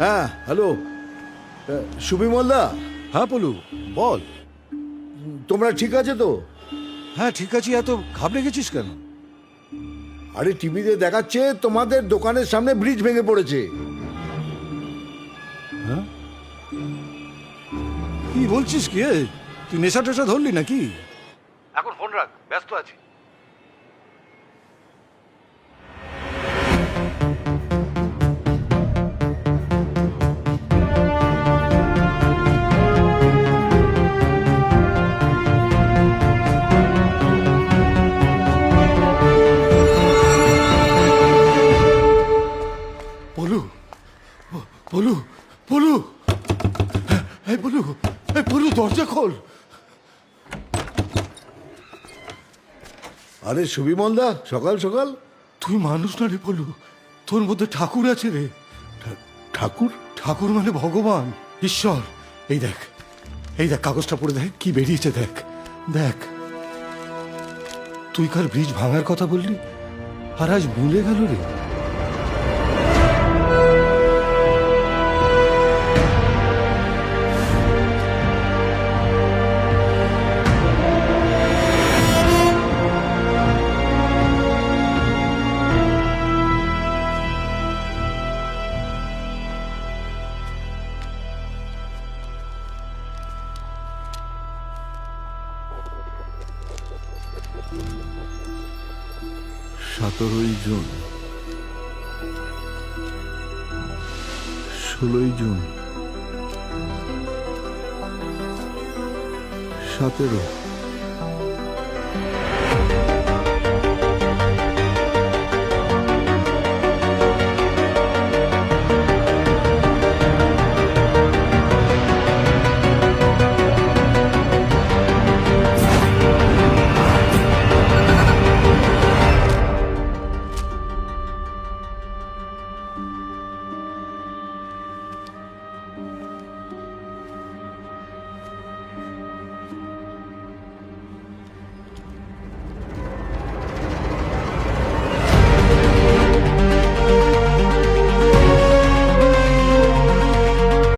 হ্যাঁ হ্যালো, সুবি মোল্লা। হ্যাঁ পলু, বল, তোমরা ঠিক আছে তো? হ্যাঁ ঠিক আছি। এত ঘাবড়ে গেছিস কেন? আরে টিভিতে দেখাচ্ছে তোমাদের দোকানের সামনে ব্রিজ ভেঙে পড়েছে। হ্যাঁ, কি বলছিস? কি তুই নেশা টেশা ধরলি নাকি? এখন ফোন রাখ, ব্যস্ত আছি। বলু, বলু, বলু, এই বলু, এই বলু, দরজা খোল। আরে সুবি মোল্লা, সকাল সকাল? তুই মানুষ না রে বলু, তোর মধ্যে ঠাকুর আছে রে। ঠাকুর? ঠাকুর মানে ভগবান, ঈশ্বর। এই দেখ, এই দেখ, কাগজটা পড়ে দেখ কি বেরিয়েছে। দেখ দেখ, তুই কাল ব্রিজ ভাঙার কথা বললি, আর আজ ভুলে গেল রে। সতেরোই জুন, 16ই জুন, 17,